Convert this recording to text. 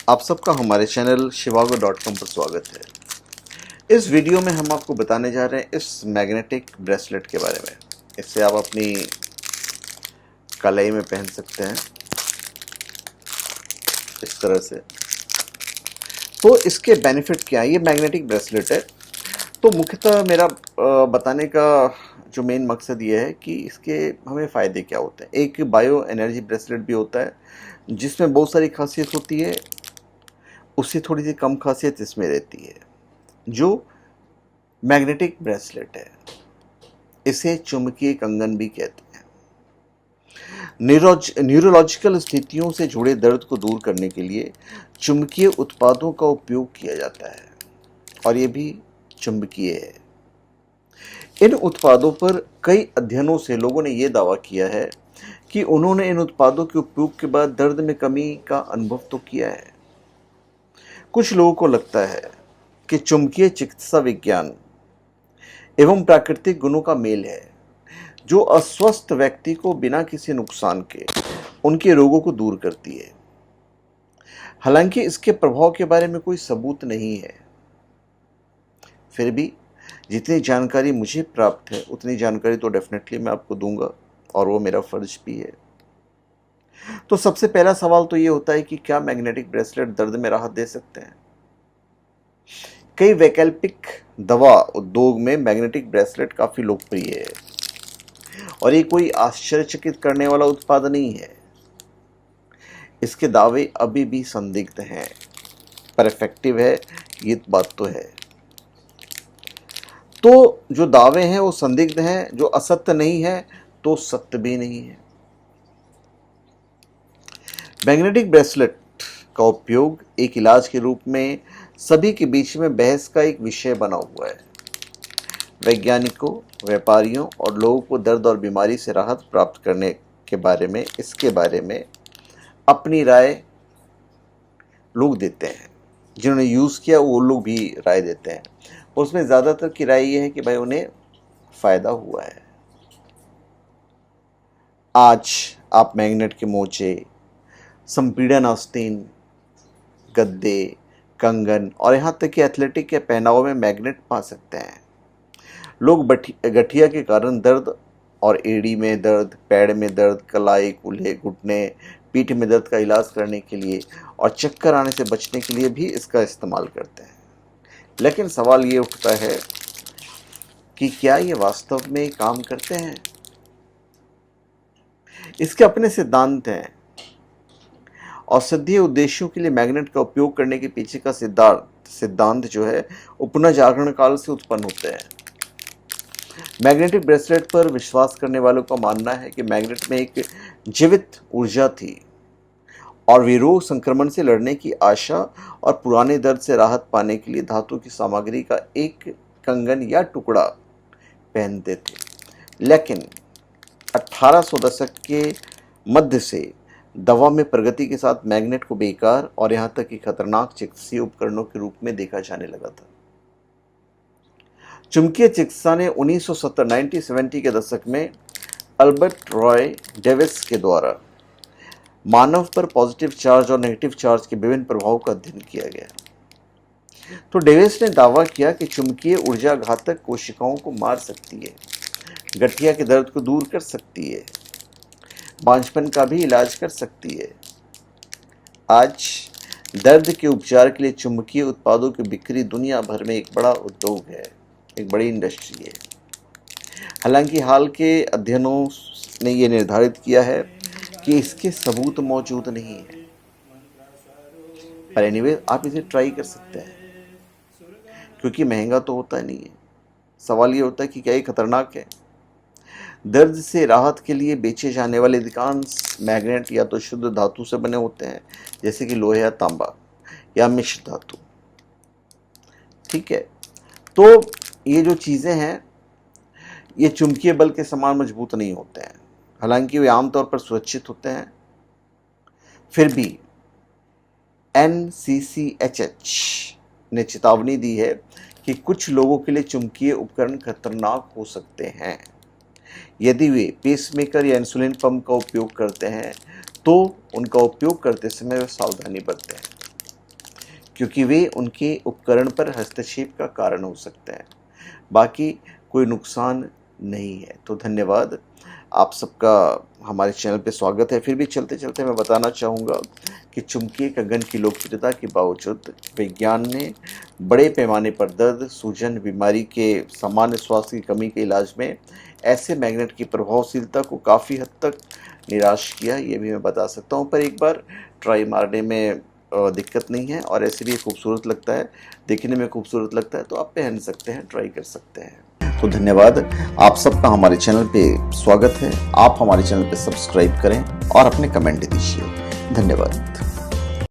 आप सबका हमारे चैनल shivago.com पर स्वागत है। इस वीडियो में हम आपको बताने जा रहे हैं इस मैग्नेटिक ब्रेसलेट के बारे में। इससे आप अपनी कलाई में पहन सकते हैं इस तरह से। तो इसके बेनिफिट क्या है? ये मैग्नेटिक ब्रेसलेट है। तो मुख्यतः मेरा बताने का जो मेन मकसद ये है कि इसके हमें फ़ायदे क्या होते हैं। एक बायो एनर्जी ब्रेसलेट भी होता है जिसमें बहुत सारी खासियत होती है, उससे थोड़ी सी कम खासियत इसमें रहती है। जो मैग्नेटिक ब्रेसलेट है इसे चुंबकीय कंगन भी कहते हैं। न्यूरोलॉजिकल स्थितियों से जुड़े दर्द को दूर करने के लिए चुंबकीय उत्पादों का उपयोग किया जाता है और ये भी चुंबकीय है। इन उत्पादों पर कई अध्ययनों से लोगों ने यह दावा किया है कि उन्होंने इन उत्पादों के उपयोग के बाद दर्द में कमी का अनुभव तो किया है। कुछ लोगों को लगता है कि चुंबकीय चिकित्सा विज्ञान एवं प्राकृतिक गुणों का मेल है जो अस्वस्थ व्यक्ति को बिना किसी नुकसान के उनके रोगों को दूर करती है। हालांकि इसके प्रभाव के बारे में कोई सबूत नहीं है, फिर भी जितनी जानकारी मुझे प्राप्त है उतनी जानकारी तो डेफिनेटली मैं आपको दूंगा और वो मेरा फर्ज भी है। तो सबसे पहला सवाल तो ये होता है कि क्या मैग्नेटिक ब्रेसलेट दर्द में राहत दे सकते हैं? कई वैकल्पिक दवा उद्योग में मैग्नेटिक ब्रेसलेट काफी लोकप्रिय है और ये कोई आश्चर्यचकित करने वाला उत्पाद नहीं है। इसके दावे अभी भी संदिग्ध हैं, पर इफेक्टिव है ये बात तो है। तो जो दावे हैं वो संदिग्ध हैं, जो असत्य नहीं है तो सत्य भी नहीं है। मैग्नेटिक ब्रेसलेट का उपयोग एक इलाज के रूप में सभी के बीच में बहस का एक विषय बना हुआ है। वैज्ञानिकों, व्यापारियों और लोगों को दर्द और बीमारी से राहत प्राप्त करने के बारे में इसके बारे में अपनी राय लोग देते हैं। जिन्होंने यूज़ किया वो लोग भी राय देते हैं। उसमें ज़्यादातर की राय ये है कि भाई उन्हें फ़ायदा हुआ है। आज आप मैग्नेट के मोचे, संपीड़न आस्तीन, गद्दे, कंगन और यहाँ तक कि एथलेटिक के पहनावे में मैग्नेट पा सकते हैं। लोग गठिया के कारण दर्द और एड़ी में दर्द, पैर में दर्द, कलाई, कूल्हे, घुटने, पीठ में दर्द का इलाज करने के लिए और चक्कर आने से बचने के लिए भी इसका इस्तेमाल करते हैं। लेकिन सवाल ये उठता है कि क्या ये वास्तव में काम करते हैं? इसके अपने सिद्धांत हैं। औषधीय उद्देश्यों के लिए मैग्नेट का उपयोग करने के पीछे का सिद्धांत जो है वो पुनर्जागरण काल से उत्पन्न होते हैं। मैग्नेटिक ब्रेसलेट पर विश्वास करने वालों का मानना है कि मैग्नेट में एक जीवित ऊर्जा थी और वे रोग संक्रमण से लड़ने की आशा और पुराने दर्द से राहत पाने के लिए धातु की सामग्री का एक कंगन या टुकड़ा पहनते थे। लेकिन 1800 दशक के मध्य से दवा में प्रगति के साथ मैग्नेट को बेकार और यहाँ तक कि खतरनाक चिकित्सीय उपकरणों के रूप में देखा जाने लगा था। चुंबकीय चिकित्सा ने 1970 के दशक में अल्बर्ट रॉय डेविस के द्वारा मानव पर पॉजिटिव चार्ज और नेगेटिव चार्ज के विभिन्न प्रभावों का अध्ययन किया गया। तो डेविस ने दावा किया कि चुंबकीय ऊर्जा घातक कोशिकाओं को मार सकती है, गठिया के दर्द को दूर कर सकती है, बांझपन का भी इलाज कर सकती है। आज दर्द के उपचार के लिए चुंबकीय उत्पादों की बिक्री दुनिया भर में एक बड़ा उद्योग है, एक बड़ी इंडस्ट्री है। हालांकि हाल के अध्ययनों ने यह निर्धारित किया है कि इसके सबूत मौजूद नहीं है, पर एनीवे आप इसे ट्राई कर सकते हैं क्योंकि महंगा तो होता नहीं है। सवाल ये होता है कि क्या ये खतरनाक है? दर्द से राहत के लिए बेचे जाने वाले अधिकांश मैग्नेट या तो शुद्ध धातु से बने होते हैं, जैसे कि लोहे या तांबा या मिश्र धातु। ठीक है, तो ये जो चीज़ें हैं ये चुंबकीय बल के समान मजबूत नहीं होते हैं। हालांकि वे आमतौर पर सुरक्षित होते हैं, फिर भी NCCHH ने चेतावनी दी है कि कुछ लोगों के लिए चुंबकीय उपकरण खतरनाक हो सकते हैं। यदि वे पेसमेकर या इंसुलिन पंप का उपयोग करते हैं तो उनका उपयोग करते समय वे सावधानी बरतें। क्योंकि वे उनके उपकरण पर हस्तक्षेप का कारण हो सकते हैं, बाकी कोई नुकसान नहीं है। तो धन्यवाद, आप सबका हमारे चैनल पे स्वागत है। फिर भी चलते चलते मैं बताना चाहूँगा कि चुंबकीय कंगन की लोकप्रियता के बावजूद विज्ञान ने बड़े पैमाने पर दर्द, सूजन, बीमारी के सामान्य स्वास्थ्य की कमी के इलाज में ऐसे मैग्नेट की प्रभावशीलता को काफ़ी हद तक निराश किया, ये भी मैं बता सकता हूँ। पर एक बार ट्राई मारने में दिक्कत नहीं है, और ऐसे भी खूबसूरत लगता है, देखने में खूबसूरत लगता है, तो आप पहन सकते हैं, ट्राई कर सकते हैं। तो धन्यवाद, आप सबका हमारे चैनल पे स्वागत है। आप हमारे चैनल पे सब्सक्राइब करें और अपने कमेंट दीजिए। धन्यवाद।